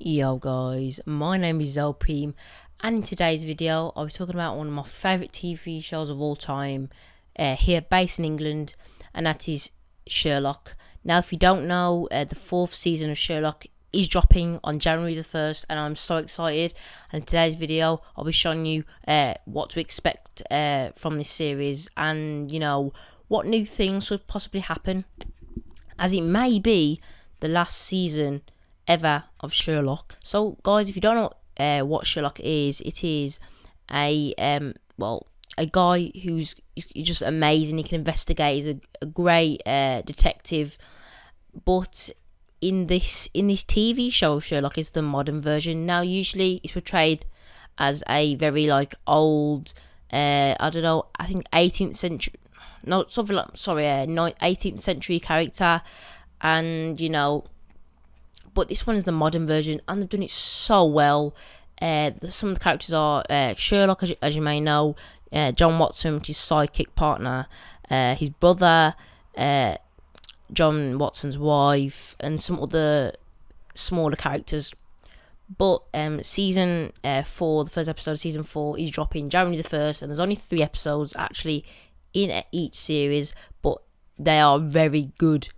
Yo guys, my name is Zopreme, and in today's video I'll be talking about one of my favourite TV shows of all time, here based in England, and that is Sherlock. Now if you don't know, the fourth season of Sherlock is dropping on January the 1st, and I'm so excited. And in today's video I'll be showing you what to expect from this series, and what new things could possibly happen, as it may be the last season ever of Sherlock. So guys, if you don't know what Sherlock is, it is a guy who's just amazing. He can investigate. He's a great detective. But in this TV show, Sherlock is the modern version. Now usually it's portrayed as a very old, I think 18th century, no, something like, 18th century character, and but this one is the modern version, and they've done it so well. Some of the characters are Sherlock, as you may know, John Watson, which is his sidekick partner, his brother, John Watson's wife, and some other smaller characters. But season 4, the first episode of season 4 is dropping January the 1st, and there's only 3 episodes actually in each series, but they are very good.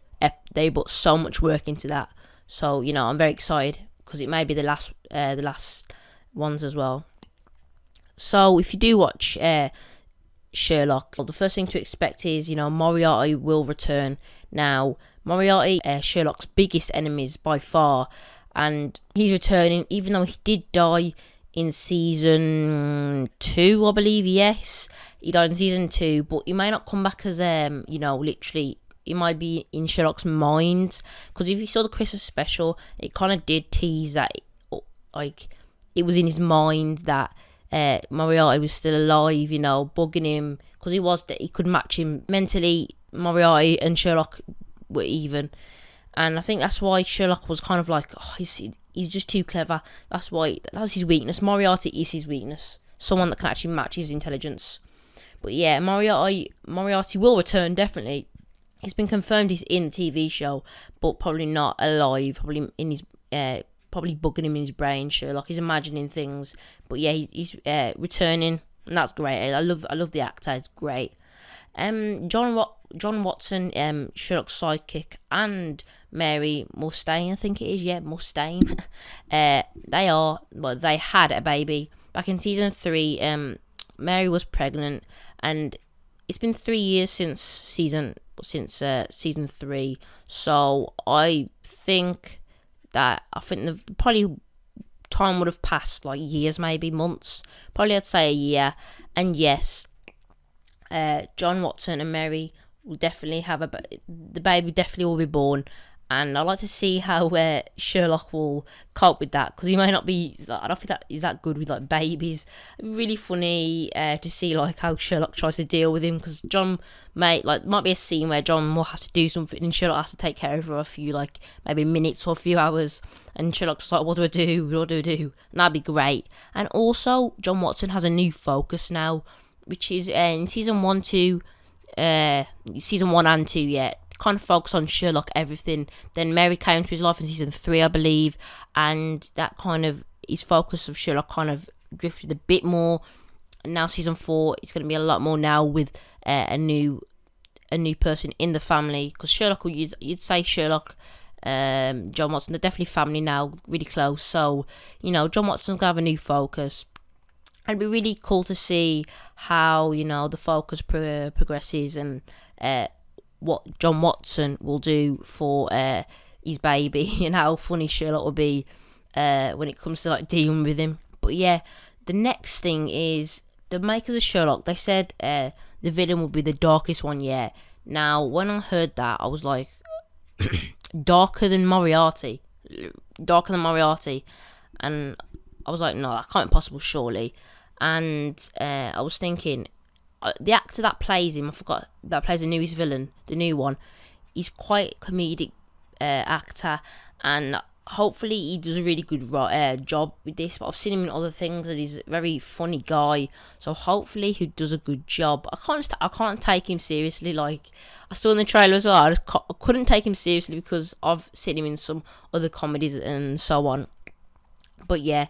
They put so much work into that. So I'm very excited because it may be the last ones as well. So if you do watch Sherlock, the first thing to expect is Moriarty will return. Now Moriarty, Sherlock's biggest enemies by far, and he's returning, even though he did die in season 2, I believe. Yes, he died in season 2, but he may not come back as literally. It might be in Sherlock's mind, because if you saw the Christmas special, it kind of did tease that it was in his mind that Moriarty was still alive, bugging him, because he could match him mentally. Moriarty and Sherlock were even, and I think that's why Sherlock was kind of he's just too clever. That was his weakness. Moriarty is his weakness, someone that can actually match his intelligence. But yeah, Moriarty will return, definitely. It's been confirmed he's in the TV show, but probably not alive. Probably in his, probably bugging him in his brain. Sherlock, he's imagining things. But yeah, he's returning, and that's great. I love the actor. It's great. John Watson, Sherlock's sidekick, and Mary Morstan, I think it is. Yeah, Morstan. they had a baby back in season 3. Mary was pregnant, and it's been 3 years since season 3, so I think the probably time would have passed years, maybe months, probably I'd say a year. And yes, John Watson and Mary will definitely have the baby definitely will be born, and I'd like to see how Sherlock will cope with that, because he may not be. I don't think that he's that good with babies. It'd be really funny to see how Sherlock tries to deal with him, because John might be a scene where John will have to do something and Sherlock has to take care of her a few maybe minutes or a few hours, and Sherlock's like, what do I do? What do I do? And that'd be great. And also John Watson has a new focus now, which is in season 1 and 2. Yeah, kind of focus on Sherlock everything. Then Mary came to his life in season 3, I believe, and that kind of his focus of Sherlock kind of drifted a bit more. And now season 4, it's going to be a lot more now with a new person in the family, because Sherlock, you'd say Sherlock, John Watson, they're definitely family now, really close. So John Watson's gonna have a new focus. It'd be really cool to see how the focus progresses, and what John Watson will do for his baby, and how funny Sherlock will be when it comes to dealing with him. But yeah, the next thing is the makers of Sherlock. They said the villain will be the darkest one yet. Now when I heard that, I was like, darker than Moriarty, and I was like, no, that can't be possible, surely. And I was thinking, the actor that plays him, that plays the newest villain, the new one, he's quite a comedic actor, and hopefully he does a really good job with this. But I've seen him in other things, and he's a very funny guy, so hopefully he does a good job. I can't take him seriously. I saw in the trailer as well, I couldn't take him seriously because I've seen him in some other comedies and so on. But yeah,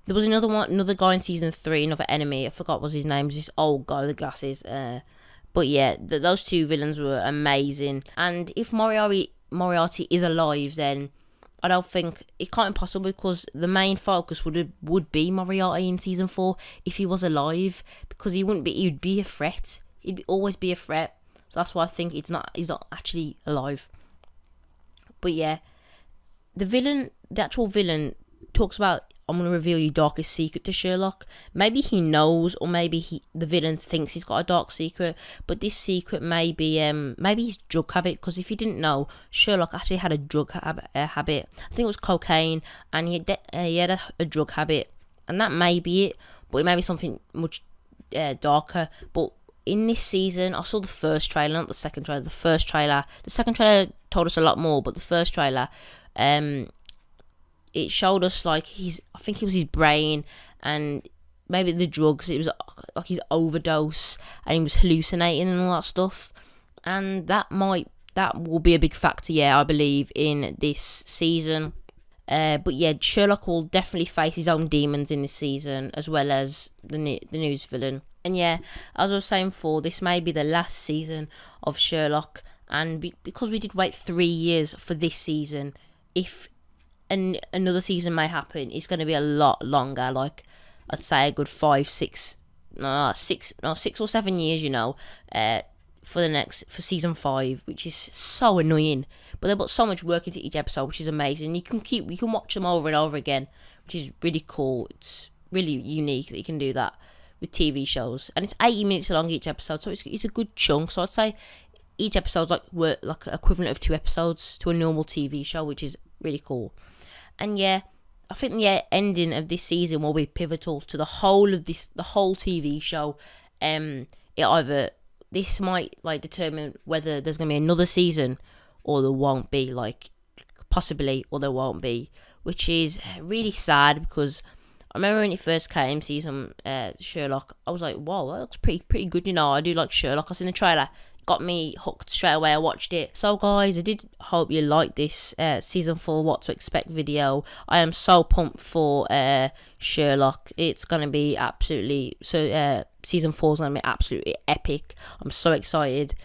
there was another guy in season 3, another enemy. I forgot what his name was. This old guy with the glasses. But yeah, those two villains were amazing. And if Moriarty is alive, then I don't think it can't be possible, because the main focus would be Moriarty in season 4 if he was alive, because he'd be a threat. He'd always be a threat. So that's why I think he's not actually alive. But yeah, the actual villain talks about, I'm going to reveal your darkest secret to Sherlock. Maybe he knows, or maybe the villain thinks he's got a dark secret, but this secret may be maybe his drug habit, because if you didn't know, Sherlock actually had a drug habit. I think it was cocaine, and he had a drug habit, and that may be it, but it may be something much darker. But in this season, I saw the first trailer, not the second trailer. The second trailer told us a lot more, but the first trailer, it showed us like I think it was his brain, and maybe the drugs. It was like his overdose, and he was hallucinating and all that stuff. And that will be a big factor, yeah, I believe, in this season. But yeah, Sherlock will definitely face his own demons in this season, as well as the news villain. And yeah, as I was saying before, this may be the last season of Sherlock, and because we did wait 3 years for this season, if another season may happen, it's going to be a lot longer. Like, I'd say a good 6 or 7 years, for season 5, which is so annoying. But they put so much work into each episode, which is amazing. You can watch them over and over again, which is really cool. It's really unique that you can do that with TV shows, and it's 80 minutes long each episode, so it's a good chunk. So I'd say each episode's like equivalent of 2 episodes to a normal TV show, which is really cool. And yeah, I think the ending of this season will be pivotal to the whole TV show. This might determine whether there's gonna be another season, or there won't be, possibly, or there won't be, which is really sad, because I remember when it first came, season Sherlock, I was like, wow, that looks pretty good, I do like Sherlock. I seen the trailer, got me hooked straight away. I watched it. So guys, I did hope you liked this season 4 what to expect video. I am so pumped for Sherlock. It's gonna be absolutely season 4 is gonna be absolutely epic. I'm so excited.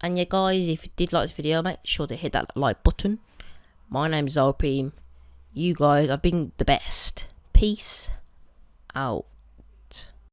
And yeah guys, if you did like this video, make sure to hit that like button. My name's Zopreme. You guys have been the best. Peace out.